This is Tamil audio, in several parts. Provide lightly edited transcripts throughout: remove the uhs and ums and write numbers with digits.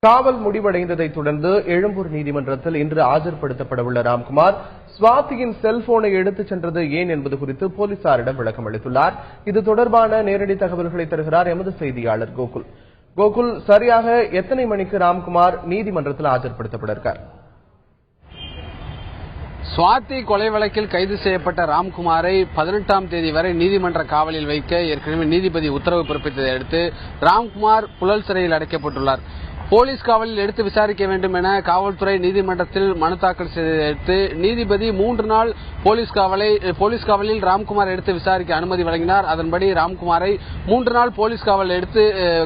காவல் முடிவடைந்ததை தொடர்ந்து எழும்பூர் நீதிமன்றத்தில் இன்று ஆஜர்படுத்தப்படவுள்ள ராம்குமார் சுவாதியின் செல்போனை எடுத்துச் சென்றது ஏன் என்பது குறித்து போலீசாரிடம் விளக்கம் அளித்துள்ளார். இது தொடர்பான நேரடி தகவல்களை தருகிறார் எமது செய்தியாளர் கோகுல். கோகுல், சரியாக எத்தனை மணிக்கு ராம்குமார் நீதிமன்றத்தில் ஆஜர்படுத்தப்பட இருக்கார்? சுவாதி கொலை வழக்கில் கைது செய்யப்பட்ட ராம்குமாரை 18ஆம் தேதி வரை நீதிமன்ற காவலில் வைக்க ஏற்கனவே நீதிபதி உத்தரவு பிறப்பித்ததை அடுத்து ராம்குமார் புழல் சிறையில் அடைக்கப்பட்டுள்ளார். போலீஸ் காவலில் எடுத்து விசாரிக்க வேண்டும் என காவல்துறை நீதிமன்றத்தில் மனு தாக்கல் செய்ததை அடுத்து நீதிபதி 3 நாள் போலீஸ் காவலில் ராம்குமார் எடுத்து விசாரிக்க அனுமதி வழங்கினார். அதன்படி ராம்குமாரை 3 நாள் போலீஸ் காவலில் எடுத்து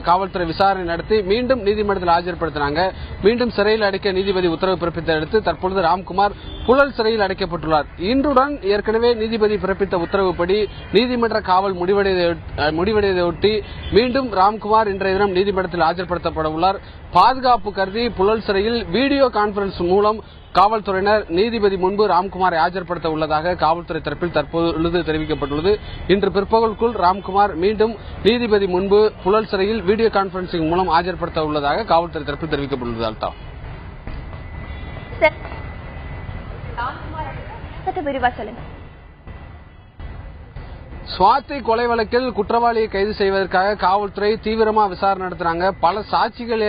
காவல்துறை விசாரணை நடத்தி மீண்டும் நீதிமன்றத்தில் ஆஜர்படுத்தினாங்க. மீண்டும் சிறையில் அடைக்க நீதிபதி உத்தரவு பிறப்பித்ததை அடுத்து தற்பொழுது ராம்குமார் புழல் சிறையில் அடைக்கப்பட்டுள்ளார். இன்றுடன் ஏற்கனவே நீதிபதி பிறப்பித்த உத்தரவுப்படி நீதிமன்ற காவல் முடிவடைவதையொட்டி மீண்டும் ராம்குமார் இன்றைய தினம் நீதிமன்றத்தில் ஆஜர்படுத்தப்பட உள்ளார். பாதுகாப்பு கருதி புழல் சிறையில் வீடியோ கான்பரன்ஸ் மூலம் காவல்துறையினர் நீதிபதி முன்பு ராம்குமாரை ஆஜர்படுத்த உள்ளதாக காவல்துறை தரப்பில் தற்போது தெரிவிக்கப்பட்டுள்ளது. இன்று பிற்பகலுக்குள் ராம்குமார் மீண்டும் நீதிபதி முன்பு புழல் சிறையில் வீடியோ கான்பரன்சிங் மூலம் ஆஜர்படுத்த உள்ளதாக காவல்துறை தரப்பில் தெரிவிக்கப்பட்டுள்ளது. அல்தா சுவாதி கொலை வழக்கில் குற்றவாளியை கைது செய்வதற்காக காவல்துறை தீவிரமா விசாரணை நடத்துறாங்க. பல சாட்சிகள்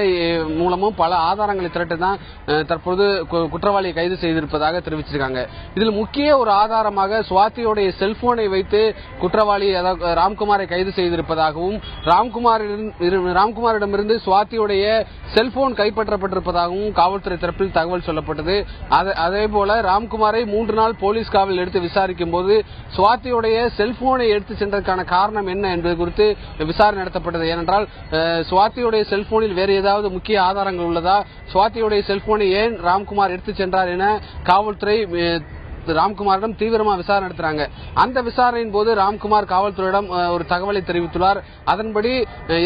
மூலமும் பல ஆதாரங்களை திரட்டி தான் தற்போது குற்றவாளியை கைது செய்திருப்பதாக தெரிவிச்சிருக்காங்க. இதில் முக்கிய ஒரு ஆதாரமாக சுவாதியோடைய செல்போனை வைத்து குற்றவாளி ராம்குமாரை கைது செய்திருப்பதாகவும் ராம்குமாரிடமிருந்து சுவாதியோடைய செல்போன் கைப்பற்றப்பட்டிருப்பதாகவும் காவல்துறை தரப்பில் தகவல் சொல்லப்பட்டது. அதேபோல ராம்குமாரை 3 நாள் போலீஸ் காவலில் எடுத்து விசாரிக்கும் போது சுவாதியோடைய செல்போனை எடுத்து சென்றதற்கான காரணம் என்ன என்பது குறித்து விசாரணை நடத்தப்பட்டது. ஏனென்றால் சுவாதியுடைய செல்போனில் வேறு ஏதாவது முக்கிய ஆதாரங்கள் உள்ளதா, சுவாதியுடைய செல்போனை ஏன் ராம்குமார் எடுத்து சென்றார் என காவல்துறை ராம்குமாரிடம் தீவிரமா விசாரணை நடத்துறாங்க. அந்த விசாரணையின் போது ராம்குமார் காவல்துறையிடம் ஒரு தகவலை தெரிவித்துள்ளார். அதன்படி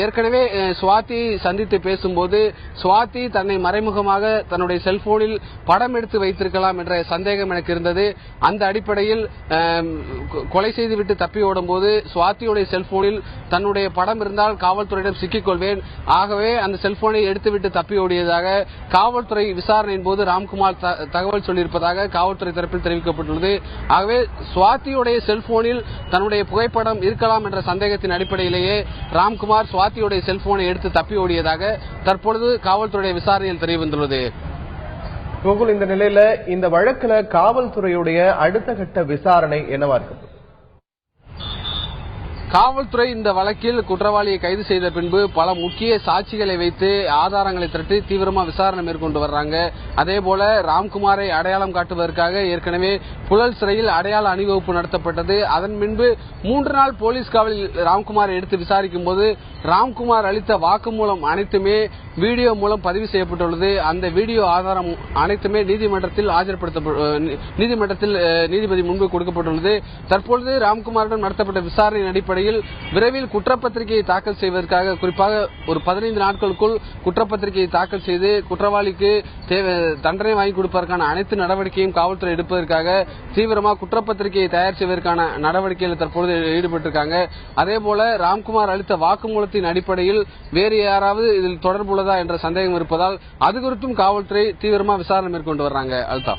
ஏற்கனவே சுவாதி சந்தித்து பேசும்போது சுவாதி தன்னை மறைமுகமாக தன்னுடைய செல்போனில் படம் எடுத்து வைத்திருக்கலாம் என்ற சந்தேகம் எனக்கு இருந்தது. அந்த அடிப்படையில் கொலை செய்துவிட்டு தப்பி ஓடும் போது சுவாதியுடைய செல்போனில் தன்னுடைய படம் இருந்தால் காவல்துறையிடம் சிக்கிக் கொள்வேன், ஆகவே அந்த செல்போனை எடுத்துவிட்டு தப்பி ஓடியதாக காவல்துறை விசாரணையின் போது ராம்குமார் தகவல் சொல்லியிருப்பதாக காவல்துறை தரப்பில் தெரிவிக்கப்பட்டுள்ளது. ஆகவே சுவாதியுடைய செல்போனில் தன்னுடைய புகைப்படம் இருக்கலாம் என்ற சந்தேகத்தின் அடிப்படையிலேயே ராம்குமார் சுவாதியுடைய செல்போனை எடுத்து தப்பி ஓடியதாக தற்பொழுது காவல்துறை விசாரணையில் தெரிய வந்துள்ளது. இந்த நிலையில இந்த வழக்குல காவல்துறையுடைய அடுத்த கட்ட விசாரணை என்னவா இருக்கு? காவல்துறை இந்த வழக்கில் குற்றவாளியை கைது செய்த பின்பு பல முக்கிய சாட்சிகளை வைத்து ஆதாரங்களை திரட்டி தீவிரமா விசாரணை மேற்கொண்டு வர்றாங்க. அதேபோல ராம்குமாரை அடையாளம் காட்டுவதற்காக ஏற்கனவே புழல் சிறையில் அடையாள அணிவகுப்பு நடத்தப்பட்டது. அதன் பின்பு 3 நாள் போலீஸ் காவலில் ராம்குமாரை எடுத்து விசாரிக்கும் போது ராம்குமார் அளித்த வாக்குமூலம் அனைத்துமே வீடியோ மூலம் பதிவு செய்யப்பட்டுள்ளது. அந்த வீடியோ ஆதாரம் அனைத்துமே நீதிமன்றத்தில் நீதிபதி முன்பு கொடுக்கப்பட்டுள்ளது. தற்பொழுது ராம்குமாரிடம் நடத்தப்பட்ட விசாரணையின் அடிப்படையில் விரைவில் குற்றப்பத்திரிகையை தாக்கல் செய்வதற்காக குறிப்பாக ஒரு 15 நாட்களுக்குள் குற்றப்பத்திரிகையை தாக்கல் செய்து குற்றவாளிக்கு தண்டனை வாங்கி கொடுப்பதற்கான அனைத்து நடவடிக்கையும் காவல்துறை எடுப்பதற்காக தீவிரமாக குற்றப்பத்திரிகையை தயார் செய்வதற்கான நடவடிக்கையில் தற்பொழுது ஈடுபட்டிருக்காங்க. அதேபோல ராம்குமார் அளித்த வாக்குமூலத்தின் அடிப்படையில் வேறு யாராவது இதில் தொடர்புள்ளதா என்ற சந்தேகம் இருப்பதால் அது குறித்தும் காவல்துறை தீவிரமாக விசாரணை மேற்கொண்டு வர்றாங்க. அல்தா